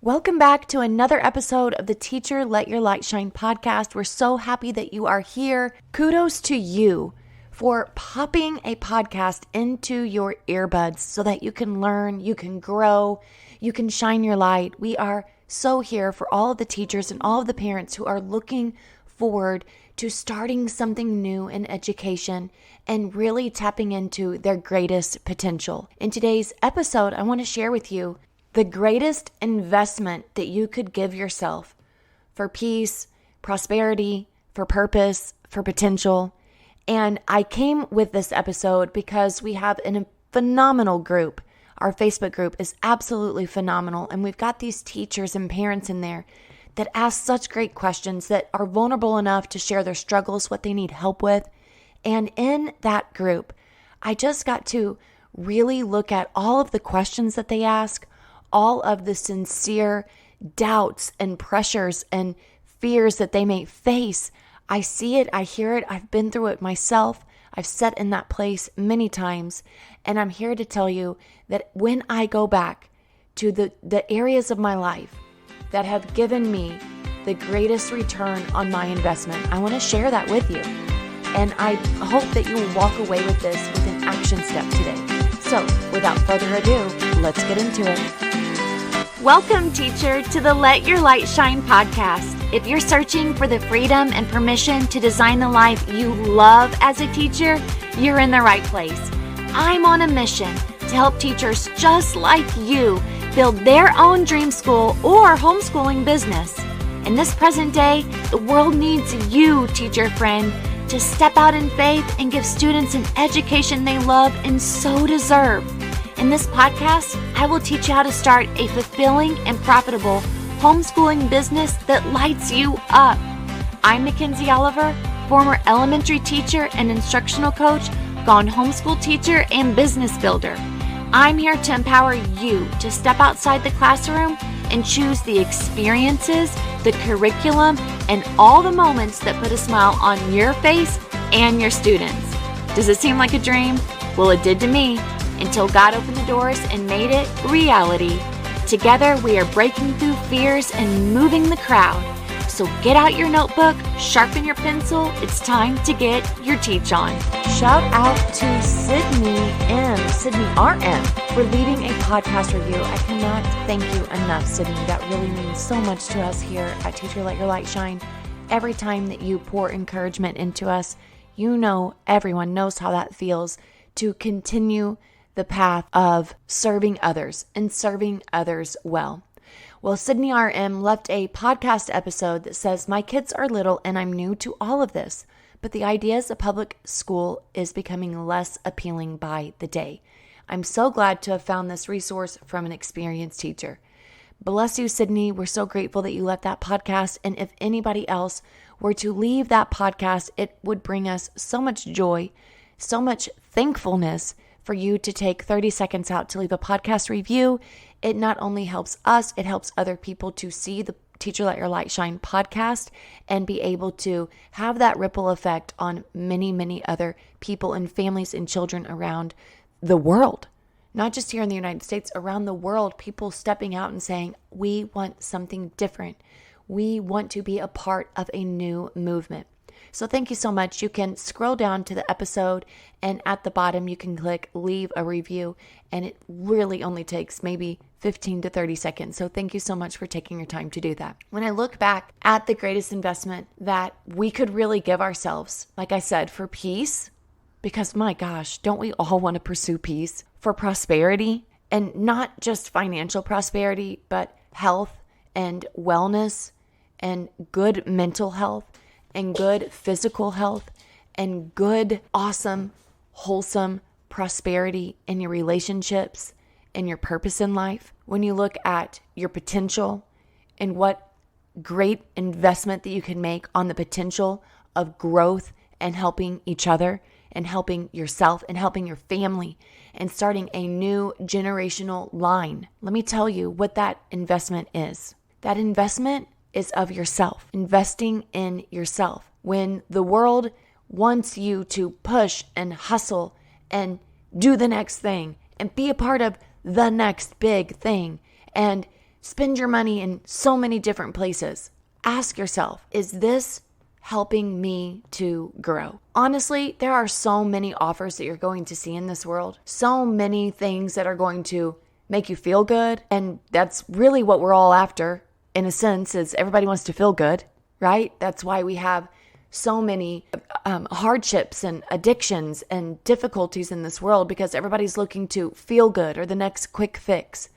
Welcome back to another episode of the Teacher Let Your Light Shine podcast. We're so happy that you are here. Kudos to you for popping a podcast into your earbuds so that you can learn, you can grow, you can shine your light. We are so here for all of the teachers and all of the parents who are looking forward to starting something new in education and really tapping into their greatest potential. In today's episode, I want to share with you the greatest investment that you could give yourself for peace, prosperity, for purpose, for potential. And I came with this episode because we have a phenomenal group. Our Facebook group is absolutely phenomenal. And we've got these teachers and parents in there that ask such great questions, that are vulnerable enough to share their struggles, what they need help with. And in that group, I just got to really look at all of the questions that they ask, all of the sincere doubts and pressures and fears that they may face. I see it, I hear it, I've been through it myself. I've sat in that place many times, and I'm here to tell you that when I go back to the areas of my life that have given me the greatest return on my investment, I want to share that with you. And I hope that you will walk away with this with an action step today. So, without further ado, let's get into it. Welcome, teacher, to the Let Your Light Shine podcast. If you're searching for the freedom and permission to design the life you love as a teacher, you're in the right place. I'm on a mission to help teachers just like you build their own dream school or homeschooling business. In this present day, the world needs you, teacher friend, to step out in faith and give students an education they love and so deserve. In this podcast, I will teach you how to start a fulfilling and profitable homeschooling business that lights you up. I'm Mackenzie Oliver, former elementary teacher and instructional coach, gone homeschool teacher and business builder. I'm here to empower you to step outside the classroom and choose the experiences, the curriculum, and all the moments that put a smile on your face and your students. Does it seem like a dream? Well, it did to me, until God opened the doors and made it reality. Together, we are breaking through fears and moving the crowd. So get out your notebook, sharpen your pencil. It's time to get your teach on. Shout out to Sydney RM, for leading a podcast review. I cannot thank you enough, Sydney. That really means so much to us here at Teacher Let Your Light Shine. Every time that you pour encouragement into us, you know, everyone knows how that feels to continue the path of serving others and serving others well. Well, Sydney RM left a podcast episode that says, "My kids are little and I'm new to all of this, but the ideas of public school is becoming less appealing by the day. I'm so glad to have found this resource from an experienced teacher." Bless you, Sydney. We're so grateful that you left that podcast. And if anybody else were to leave that podcast, it would bring us so much joy, so much thankfulness for you to take 30 seconds out to leave a podcast review. It not only helps us, it helps other people to see the Teacher Let Your Light Shine podcast and be able to have that ripple effect on many, many other people and families and children around the world. Not just here in the United States, around the world, people stepping out and saying, we want something different. We want to be a part of a new movement. So thank you so much. You can scroll down to the episode, and at the bottom you can click leave a review, and it really only takes maybe 15 to 30 seconds. So thank you so much for taking your time to do that. When I look back at the greatest investment that we could really give ourselves, like I said, for peace, because my gosh, don't we all want to pursue peace? For prosperity, and not just financial prosperity, but health and wellness and good mental health and good physical health and good, awesome, wholesome prosperity in your relationships and your purpose in life. When you look at your potential and what great investment that you can make on the potential of growth and helping each other and helping yourself and helping your family and starting a new generational line. Let me tell you what that investment is. That investment is of yourself, investing in yourself. When the world wants you to push and hustle and do the next thing and be a part of the next big thing and spend your money in so many different places. Ask yourself, is this helping me to grow? Honestly, there are so many offers that you're going to see in this world, so many things that are going to make you feel good. And that's really what we're all after, in a sense, is everybody wants to feel good, right? That's why we have so many hardships and addictions and difficulties in this world, because everybody's looking to feel good or the next quick fix.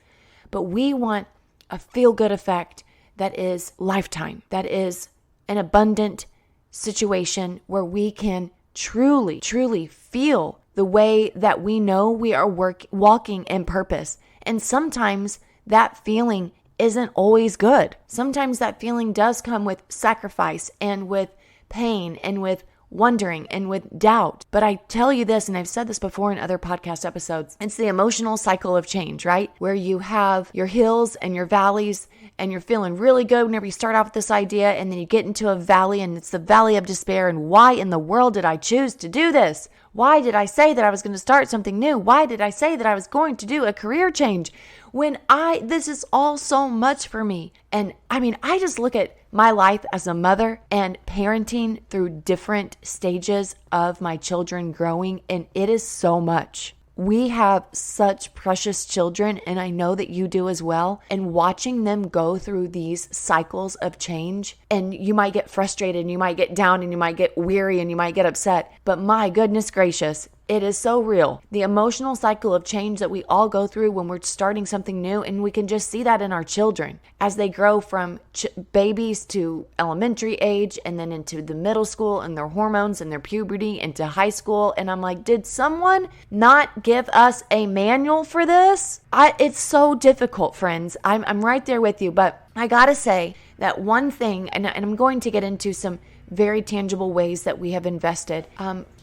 But we want a feel-good effect that is lifetime, that is an abundant situation where we can truly, truly feel the way that we know we are walking in purpose. And sometimes that feeling isn't always good. Sometimes that feeling does come with sacrifice and with pain and with wondering and with doubt. But I tell you this, and I've said this before in other podcast episodes, it's the emotional cycle of change, right? Where you have your hills and your valleys, and you're feeling really good whenever you start off with this idea, and then you get into a valley, and it's the valley of despair. And why in the world did I choose to do this? Why did I say that I was going to start something new? Why did I say that I was going to do a career change when this is all so much for me? And I mean, I just look at my life as a mother and parenting through different stages of my children growing, and it is so much. We have such precious children, and I know that you do as well. And watching them go through these cycles of change, and you might get frustrated, and you might get down, and you might get weary, and you might get upset. But my goodness gracious, it is so real. The emotional cycle of change that we all go through when we're starting something new, and we can just see that in our children as they grow from babies to elementary age, and then into the middle school and their hormones and their puberty into high school. And I'm like, did someone not give us a manual for this? It's so difficult, friends. I'm right there with you, but I gotta say that one thing, and I'm going to get into some very tangible ways that we have invested.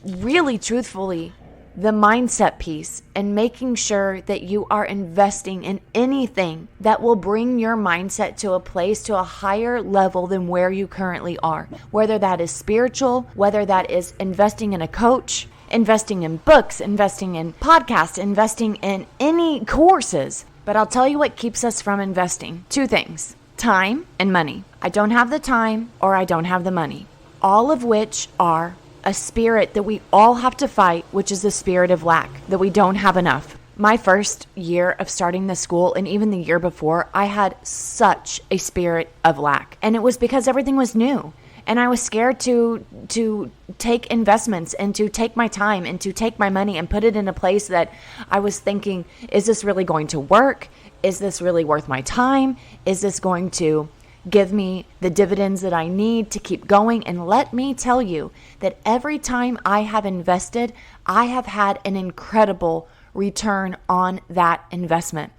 Really, truthfully, the mindset piece and making sure that you are investing in anything that will bring your mindset to a place, to a higher level than where you currently are. Whether that is spiritual, whether that is investing in a coach, investing in books, investing in podcasts, investing in any courses. But I'll tell you what keeps us from investing. Two things: time and money. I don't have the time, or I don't have the money. All of which are a spirit that we all have to fight, which is the spirit of lack, that we don't have enough. My first year of starting the school, and even the year before, I had such a spirit of lack. And it was because everything was new. And I was scared to take investments and to take my time and to take my money and put it in a place that I was thinking, is this really going to work? Is this really worth my time? Is this going to give me the dividends that I need to keep going? And let me tell you that every time I have invested, I have had an incredible return on that investment.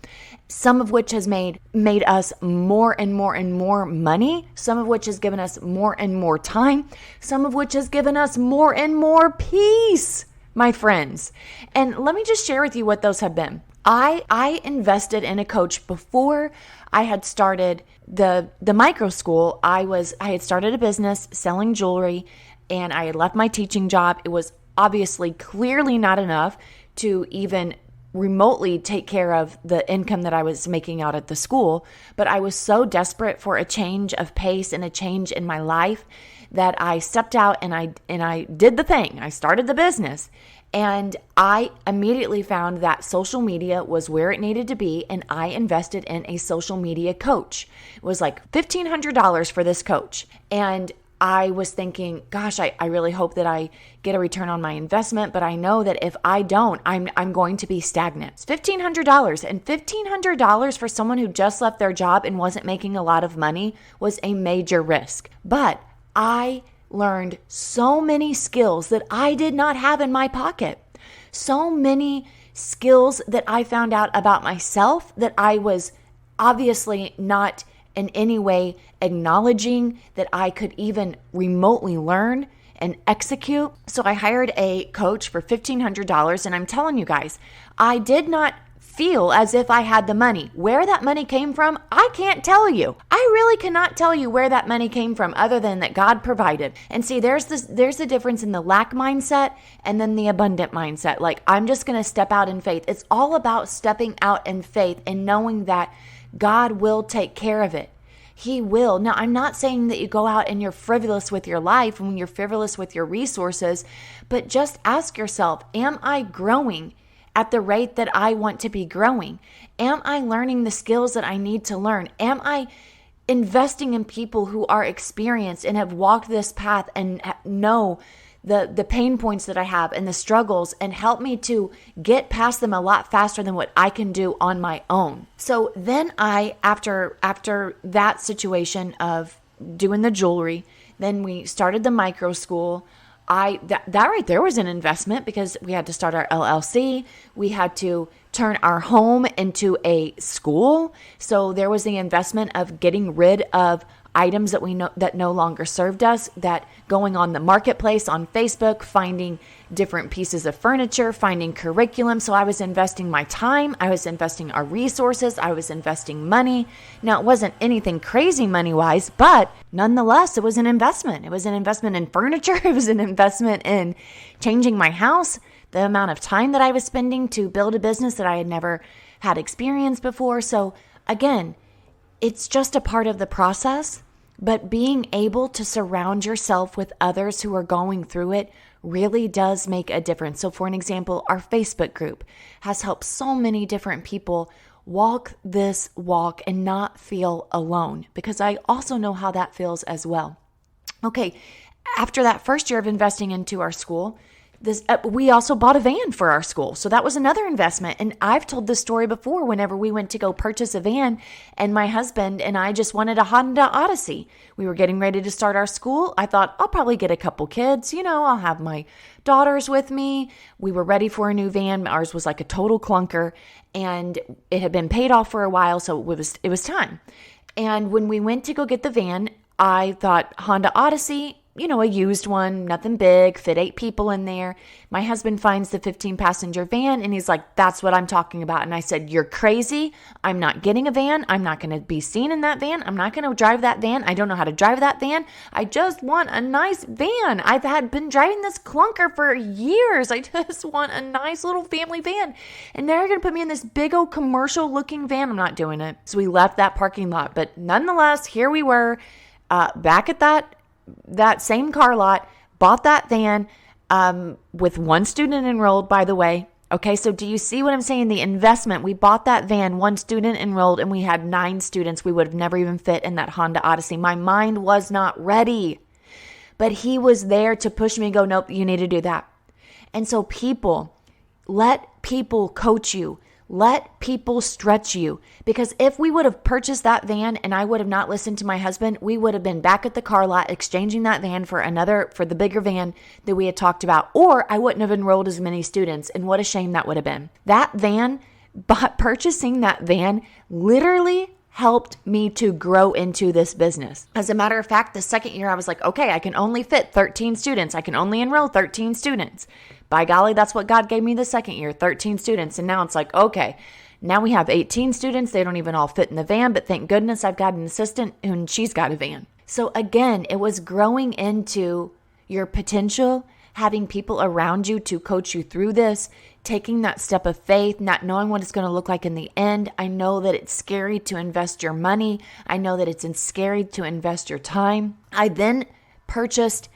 Some of which has made us more and more and more money, some of which has given us more and more time, some of which has given us more and more peace, my friends. And let me just share with you what those have been. I invested in a coach before I had started the micro school. I had started a business selling jewelry, and I had left my teaching job. It was obviously clearly not enough to even remotely take care of the income that I was making out at the school. But I was so desperate for a change of pace and a change in my life that I stepped out and I did the thing. I started the business. And I immediately found that social media was where it needed to be, and I invested in a social media coach. It was like $1,500 for this coach. And I was thinking, gosh, I really hope that I get a return on my investment, but I know that if I don't, I'm going to be stagnant. It's $1,500, and $1,500 for someone who just left their job and wasn't making a lot of money was a major risk. But I learned so many skills that I did not have in my pocket. So many skills that I found out about myself that I was obviously not in any way acknowledging that I could even remotely learn and execute. So I hired a coach for $1,500, and I'm telling you guys, I did not feel as if I had the money. Where that money came from, I can't tell you. I really cannot tell you where that money came from other than that God provided. And see, there's the difference in the lack mindset and then the abundant mindset. Like, I'm just going to step out in faith. It's all about stepping out in faith and knowing that God will take care of it. He will. Now, I'm not saying that you go out and you're frivolous with your life and when you're frivolous with your resources, but just ask yourself, am I growing at the rate that I want to be growing? Am I learning the skills that I need to learn? Am I investing in people who are experienced and have walked this path and know the pain points that I have and the struggles and help me to get past them a lot faster than what I can do on my own? So then after that situation of doing the jewelry, then we started the micro school. That right there was an investment because we had to start our LLC. We had to turn our home into a school. So there was the investment of getting rid of items that we know that no longer served us, that going on the marketplace on Facebook, finding different pieces of furniture, finding curriculum. So I was investing my time, I was investing our resources, I was investing money. Now it wasn't anything crazy money-wise, but nonetheless, it was an investment. It was an investment in furniture. It was an investment in changing my house, the amount of time that I was spending to build a business that I had never had experience before. So again, it's just a part of the process, but being able to surround yourself with others who are going through it really does make a difference. So for an example, our Facebook group has helped so many different people walk this walk and not feel alone, because I also know how that feels as well. Okay, after that first year of investing into our school, we also bought a van for our school. So that was another investment. And I've told this story before whenever we went to go purchase a van and my husband and I just wanted a Honda Odyssey. We were getting ready to start our school. I thought, I'll probably get a couple kids. I'll have my daughters with me. We were ready for a new van. Ours was like a total clunker and it had been paid off for a while. So it was time. And when we went to go get the van, I thought Honda Odyssey, a used one, nothing big, fit 8 people in there. My husband finds the 15-passenger van and he's like, that's what I'm talking about. And I said, you're crazy. I'm not getting a van. I'm not going to be seen in that van. I'm not going to drive that van. I don't know how to drive that van. I just want a nice van. I've been driving this clunker for years. I just want a nice little family van. And now you're going to put me in this big old commercial looking van. I'm not doing it. So we left that parking lot. But nonetheless, here we were back at that same car lot, bought that van with 1 student enrolled, by the way. Okay, so do you see what I'm saying? The investment, we bought that van, 1 student enrolled, and we had 9 students. We would have never even fit in that Honda Odyssey. My mind was not ready, but he was there to push me and go, nope, you need to do that. And so let people coach you. Let people stretch you, because if we would have purchased that van and I would have not listened to my husband, we would have been back at the car lot exchanging that van for the bigger van that we had talked about, or I wouldn't have enrolled as many students. And what a shame that would have been. Purchasing that van literally helped me to grow into this business. As a matter of fact, the second year I was like, okay, I can only fit 13 students. I can only enroll 13 students. By golly, that's what God gave me the second year, 13 students. And now it's like, okay, now we have 18 students. They don't even all fit in the van, but thank goodness I've got an assistant and she's got a van. So again, it was growing into your potential, having people around you to coach you through this, taking that step of faith, not knowing what it's going to look like in the end. I know that it's scary to invest your money. I know that it's scary to invest your time. I then purchased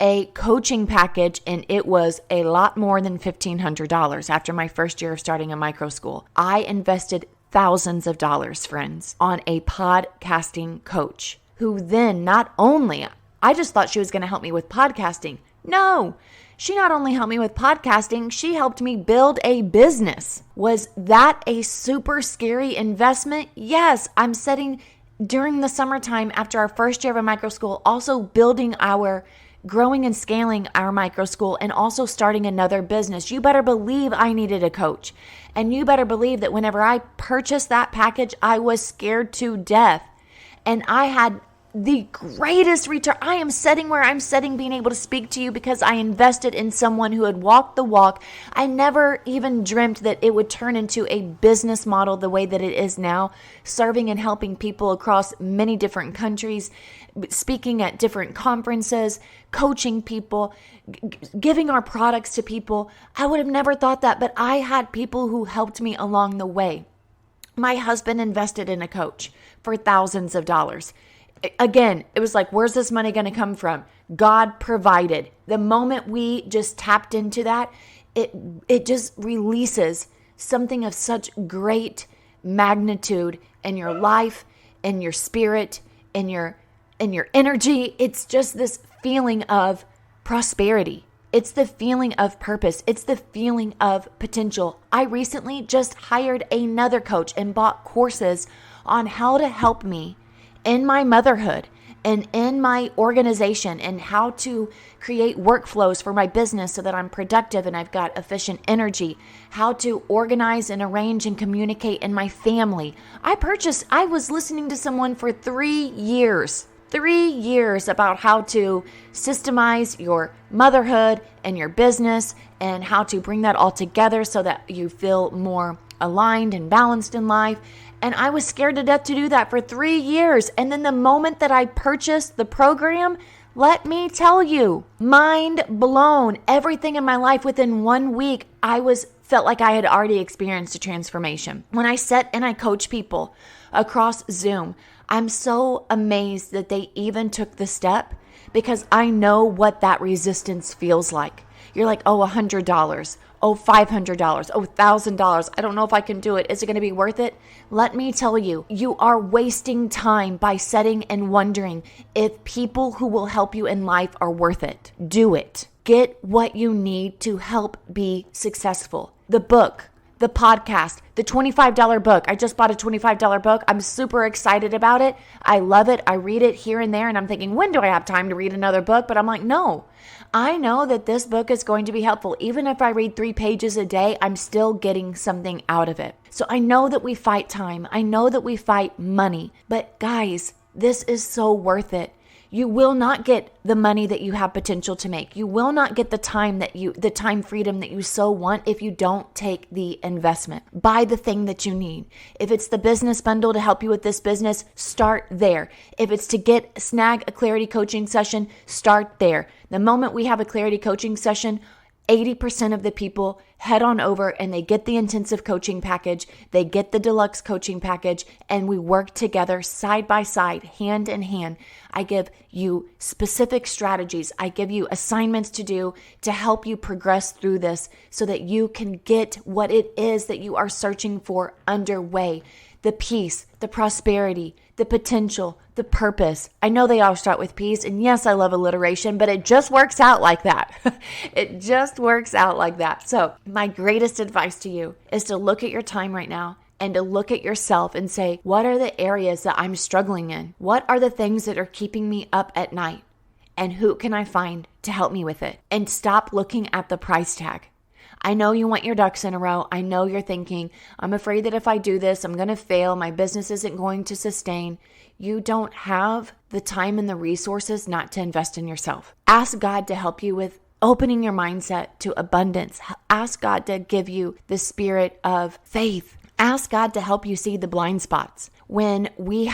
a coaching package and it was a lot more than $1,500 after my first year of starting a micro school. I invested thousands of dollars, friends, on a podcasting coach who then not only, I just thought she was going to help me with podcasting. No, she not only helped me with podcasting, she helped me build a business. Was that a super scary investment? Yes, I'm setting during the summertime after our first year of a micro school, also growing and scaling our micro school and also starting another business. You better believe I needed a coach. And you better believe that whenever I purchased that package, I was scared to death. And I had the greatest return. I am sitting where I'm sitting, being able to speak to you because I invested in someone who had walked the walk. I never even dreamt that it would turn into a business model the way that it is now, serving and helping people across many different countries, speaking at different conferences, coaching people, giving our products to people. I would have never thought that, but I had people who helped me along the way. My husband invested in a coach for thousands of dollars. Again, it was like, where's this money going to come from? God provided. The moment we just tapped into that, it just releases something of such great magnitude in your life, in your spirit, in your energy. It's just this feeling of prosperity. It's the feeling of purpose. It's the feeling of potential. I recently just hired another coach and bought courses on how to help me in my motherhood and in my organization, and how to create workflows for my business so that I'm productive and I've got efficient energy, how to organize and arrange and communicate in my family. I was listening to someone for 3 years about how to systemize your motherhood and your business and how to bring that all together so that you feel more aligned and balanced in life. And I was scared to death to do that for 3 years. And then the moment that I purchased the program, let me tell you, mind blown. Everything in my life within 1 week, felt like I had already experienced a transformation. When I sit and I coach people across Zoom, I'm so amazed that they even took the step, because I know what that resistance feels like. You're like, oh, $100. Oh, $500. Oh, $1,000. I don't know if I can do it. Is it going to be worth it? Let me tell you, you are wasting time by sitting and wondering if people who will help you in life are worth it. Do it. Get what you need to help be successful. The book, the podcast, the $25 book. I just bought a $25 book. I'm super excited about it. I love it. I read it here and there, and I'm thinking, when do I have time to read another book? But I'm like, no. I know that this book is going to be helpful. Even if I read 3 pages a day, I'm still getting something out of it. So I know that we fight time. I know that we fight money. But guys, this is so worth it. You will not get the money that you have potential to make. You will not get the time freedom that you so want if you don't take the investment. Buy the thing that you need. If it's the business bundle to help you with this business, start there. If it's to snag a clarity coaching session, start there. The moment we have a clarity coaching session, 80% of the people head on over and they get the intensive coaching package, they get the deluxe coaching package, and we work together side by side, hand in hand. I give you specific strategies. I give you assignments to do to help you progress through this so that you can get what it is that you are searching for underway. The peace, the prosperity, the potential, the purpose. I know they all start with peace, and yes, I love alliteration, but it just works out like that. It just works out like that. So my greatest advice to you is to look at your time right now and to look at yourself and say, what are the areas that I'm struggling in? What are the things that are keeping me up at night? And who can I find to help me with it? And stop looking at the price tag. I know you want your ducks in a row. I know you're thinking, I'm afraid that if I do this, I'm going to fail. My business isn't going to sustain. You don't have the time and the resources not to invest in yourself. Ask God to help you with opening your mindset to abundance. Ask God to give you the spirit of faith. Ask God to help you see the blind spots. When we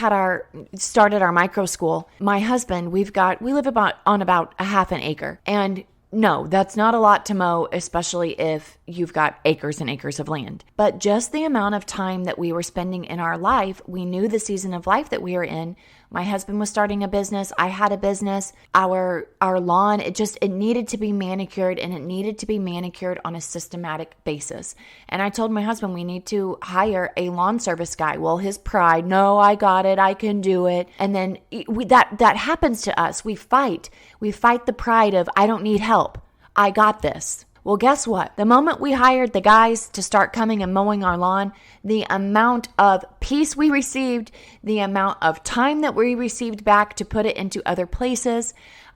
started our micro school, my husband, we live on about a half an acre, and no, that's not a lot to mow, especially if you've got acres and acres of land. But just the amount of time that we were spending in our life, we knew the season of life that we were in. My husband was starting a business. I had a business. Our lawn, it needed to be manicured, and it needed to be manicured on a systematic basis. And I told my husband we need to hire a lawn service guy. Well, his pride, no, I got it. I can do it. And then that happens to us. We fight the pride of, I don't need help. I got this. Well, guess what? The moment we hired the guys to start coming and mowing our lawn, the amount of peace we received, the amount of time that we received back to put it into other places.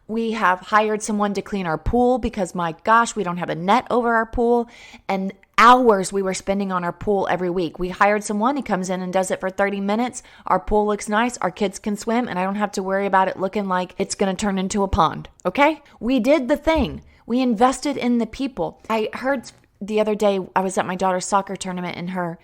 We have hired someone to clean our pool because, my gosh, we don't have a net over our pool. And hours we were spending on our pool every week. We hired someone, he comes in and does it for 30 minutes. Our pool looks nice, our kids can swim, and I don't have to worry about it looking like it's going to turn into a pond, okay? We did the thing. We invested in the people. I heard the other day, I was at my daughter's soccer tournament, and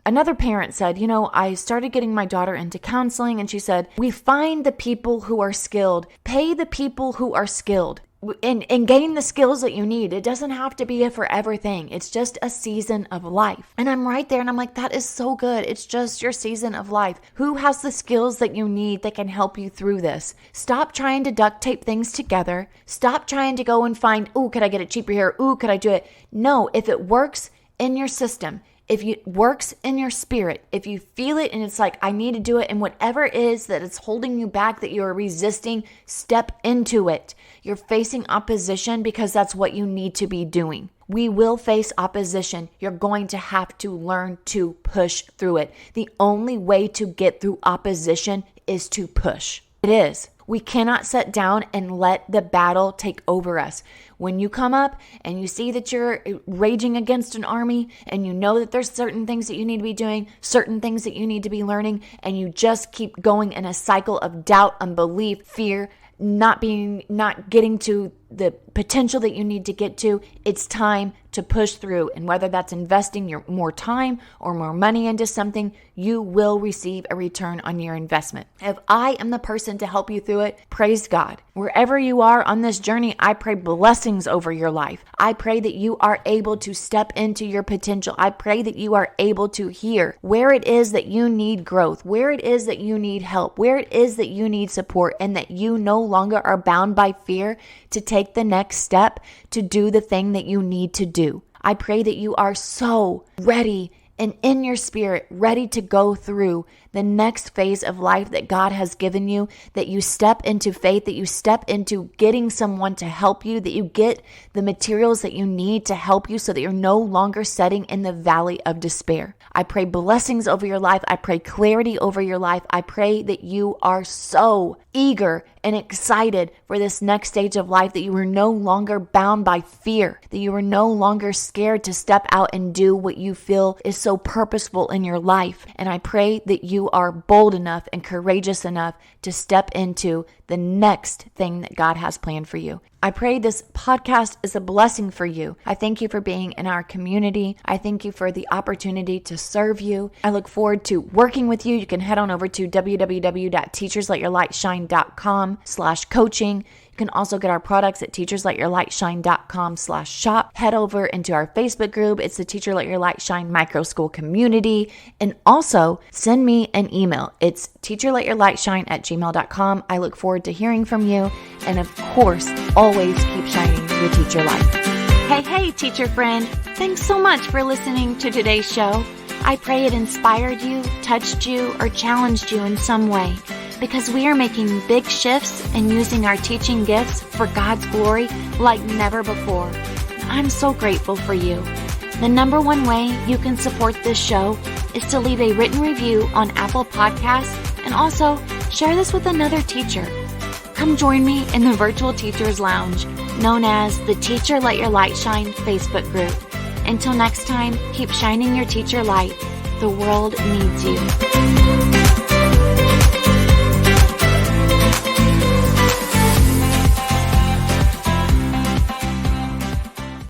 another parent said, I started getting my daughter into counseling, and she said, we find the people who are skilled, pay the people who are skilled. and gain the skills that you need. It doesn't have to be a forever thing. It's just a season of life. And I'm right there and I'm like, that is so good. It's just your season of life. Who has the skills that you need that can help you through this? Stop trying to duct tape things together. Stop trying to go and find, ooh, could I get it cheaper here? Ooh, could I do it? No, if it works in your system, if it works in your spirit, if you feel it and it's like, I need to do it, and whatever it is that it's holding you back, that you're resisting, step into it. You're facing opposition because that's what you need to be doing. We will face opposition. You're going to have to learn to push through it. The only way to get through opposition is to push. It is. We cannot sit down and let the battle take over us. When you come up and you see that you're raging against an army and you know that there's certain things that you need to be doing, certain things that you need to be learning, and you just keep going in a cycle of doubt, unbelief, fear, not getting to the potential that you need to get to, it's time to push through. And whether that's investing your more time or more money into something, you will receive a return on your investment. If I am the person to help you through it, praise God. Wherever you are on this journey, I pray blessings over your life. I pray that you are able to step into your potential. I pray that you are able to hear where it is that you need growth, where it is that you need help, where it is that you need support, and that you no longer are bound by fear to take the next step to do the thing that you need to do. I pray that you are so ready and in your spirit, ready to go through the next phase of life that God has given you, that you step into faith, that you step into getting someone to help you, that you get the materials that you need to help you so that you're no longer sitting in the valley of despair. I pray blessings over your life. I pray clarity over your life. I pray that you are so eager and excited for this next stage of life, that you are no longer bound by fear, that you are no longer scared to step out and do what you feel is so purposeful in your life. And I pray that you are bold enough and courageous enough to step into the next thing that God has planned for you. I pray this podcast is a blessing for you. I thank you for being in our community. I thank you for the opportunity to serve you. I look forward to working with you. You can head on over to www.teachersletyourlightshine.com/coaching. You can also get our products at teachersletyourlightshine.com/shop. Head over into our Facebook group. It's the Teacher Let Your Light Shine Micro School Community. And also send me an email. It's teacherletyourlightshine@gmail.com. I look forward to hearing from you. And of course, always keep shining your teacher light. Hey, teacher friend. Thanks so much for listening to today's show. I pray it inspired you, touched you, or challenged you in some way, because we are making big shifts and using our teaching gifts for God's glory like never before. I'm so grateful for you. The number one way you can support this show is to leave a written review on Apple Podcasts, and also share this with another teacher. Come join me in the Virtual Teachers Lounge, known as the Teacher Let Your Light Shine Facebook group. Until next time, keep shining your teacher light. The world needs you.